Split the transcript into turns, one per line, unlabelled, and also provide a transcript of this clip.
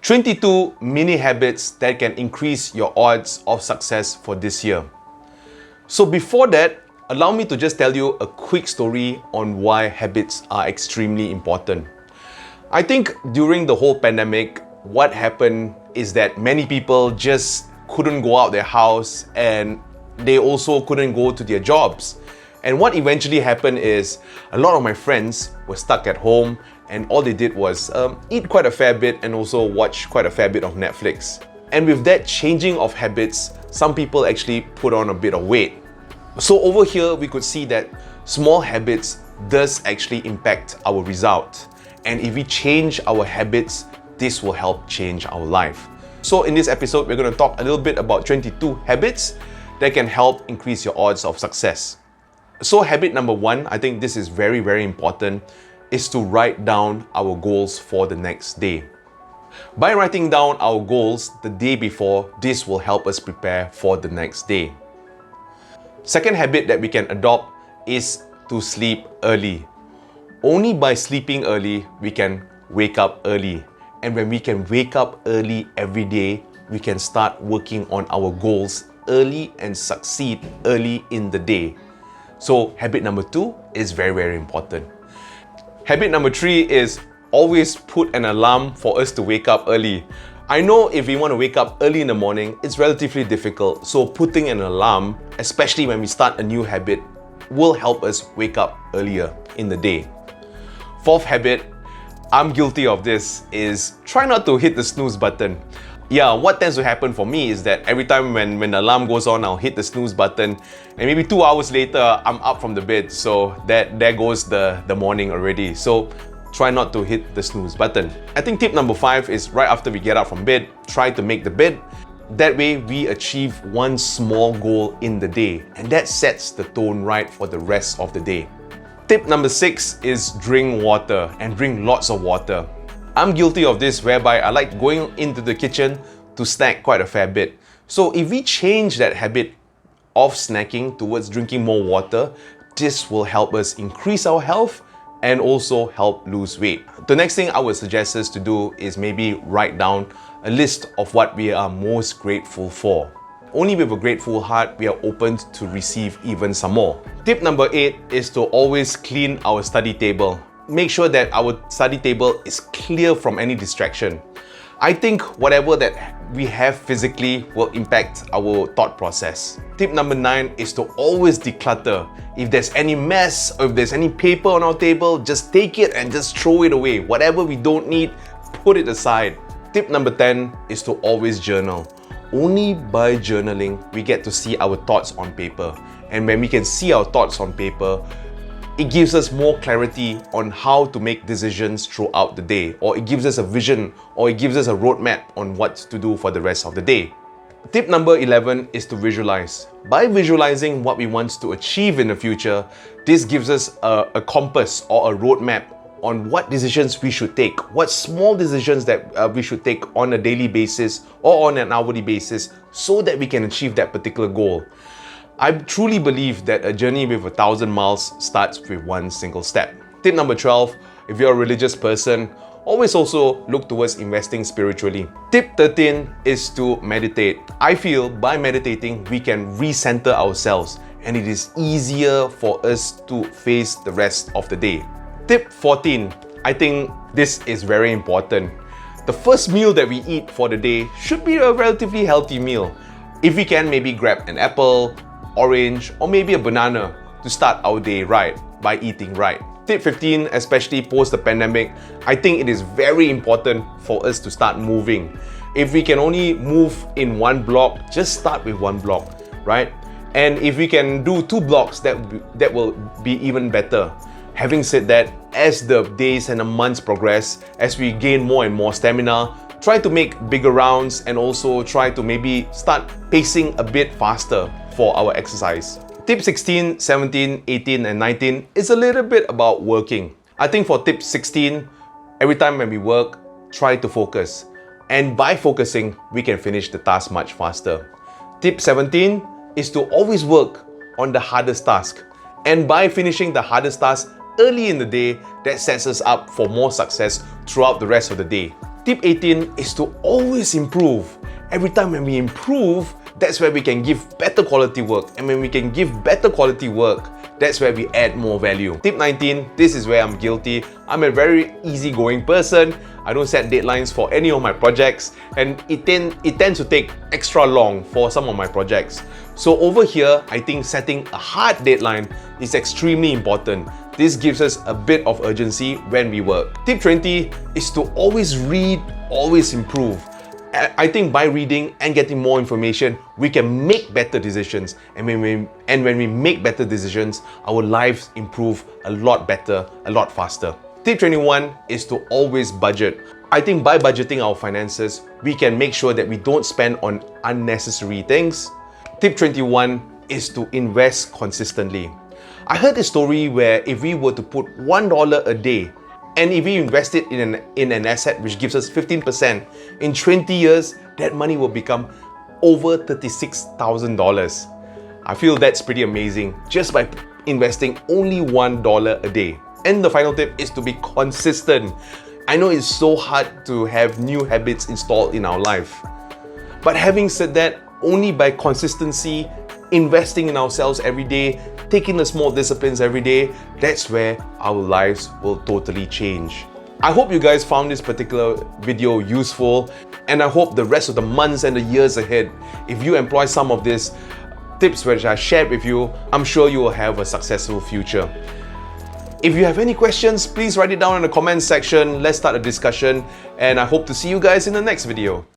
22 mini habits that can increase your odds of success for this year. So before that, allow me to just tell you a quick story on why habits are extremely important. I think during the whole pandemic, what happened is that many people just couldn't go out their house and they also couldn't go to their jobs. And what eventually happened is a lot of my friends were stuck at home and all they did was eat quite a fair bit and also watch quite a fair bit of Netflix. And with that changing of habits, some people actually put on a bit of weight. So over here, we could see that small habits does actually impact our result. And if we change our habits, this will help change our life. So in this episode, we're going to talk a little bit about 22 habits that can help increase your odds of success. So habit number 1, I think this is very, very important, is to write down our goals for the next day. By writing down our goals the day before, this will help us prepare for the next day. Second habit that we can adopt is to sleep early. Only by sleeping early, we can wake up early. And when we can wake up early every day, we can start working on our goals early and succeed early in the day. So habit number 2 is very, very important. Habit number 3 is always put an alarm for us to wake up early. I know if we want to wake up early in the morning, it's relatively difficult. So putting an alarm, especially when we start a new habit, will help us wake up earlier in the day. Fourth habit, I'm guilty of this, is try not to hit the snooze button. Yeah, what tends to happen for me is that every time when the alarm goes on, I'll hit the snooze button and maybe 2 hours later, I'm up from the bed. So there goes the morning already. So try not to hit the snooze button. I think tip number 5 is right after we get up from bed, try to make the bed. That way we achieve one small goal in the day and that sets the tone right for the rest of the day. Tip number 6 is drink water and drink lots of water. I'm guilty of this whereby I like going into the kitchen to snack quite a fair bit. So if we change that habit of snacking towards drinking more water, this will help us increase our health and also help lose weight. The next thing I would suggest us to do is maybe write down a list of what we are most grateful for. Only with a grateful heart, we are open to receive even some more. Tip number 8 is to always clean our study table. Make sure that our study table is clear from any distraction. I think whatever that we have physically will impact our thought process. Tip number 9 is to always declutter. If there's any mess or if there's any paper on our table, just take it and just throw it away. Whatever we don't need, put it aside. Tip number 10 is to always journal. Only by journaling, we get to see our thoughts on paper. And when we can see our thoughts on paper, it gives us more clarity on how to make decisions throughout the day, or it gives us a vision, or it gives us a roadmap on what to do for the rest of the day. Tip number 11 is to visualize. By visualizing what we want to achieve in the future, this gives us a compass or a roadmap on what decisions we should take, what small decisions that we should take on a daily basis or on an hourly basis so that we can achieve that particular goal. I truly believe that a journey with 1,000 miles starts with one single step. Tip number 12, if you're a religious person, always also look towards investing spiritually. Tip 13 is to meditate. I feel by meditating, we can recenter ourselves and it is easier for us to face the rest of the day. Tip 14, I think this is very important. The first meal that we eat for the day should be a relatively healthy meal. If we can, maybe grab an apple, orange, or maybe a banana to start our day right by eating right. Tip 15, especially post the pandemic, I think it is very important for us to start moving. If we can only move in one block, just start with one block, right? And if we can do 2 blocks, that will be even better. Having said that, as the days and the months progress, as we gain more and more stamina, try to make bigger rounds and also try to maybe start pacing a bit faster for our exercise. Tip 16, 17, 18 and 19 is a little bit about working. I think for tip 16, every time when we work, try to focus. And by focusing, we can finish the task much faster. Tip 17 is to always work on the hardest task. And by finishing the hardest task early in the day, that sets us up for more success throughout the rest of the day. Tip 18 is to always improve. Every time when we improve, that's where we can give better quality work. And when we can give better quality work, that's where we add more value. Tip 19, this is where I'm guilty. I'm a very easygoing person. I don't set deadlines for any of my projects, and it tends to take extra long for some of my projects. So over here, I think setting a hard deadline is extremely important. This gives us a bit of urgency when we work. Tip 20 is to always read, always improve. I think by reading and getting more information, we can make better decisions. And when we make better decisions, our lives improve a lot better, a lot faster. Tip 21 is to always budget. I think by budgeting our finances, we can make sure that we don't spend on unnecessary things. Tip 21 is to invest consistently. I heard a story where if we were to put $1 a day, and if we invest it in an asset which gives us 15%, in 20 years, that money will become over $36,000. I feel that's pretty amazing just by investing only $1 a day. And the final tip is to be consistent. I know it's so hard to have new habits installed in our life. But having said that, only by consistency, investing in ourselves every day, taking the small disciplines every day, that's where our lives will totally change. I hope you guys found this particular video useful, and I hope the rest of the months and the years ahead, if you employ some of these tips which I shared with you, I'm sure you will have a successful future. If you have any questions, please write it down in the comments section. Let's start a discussion, and I hope to see you guys in the next video.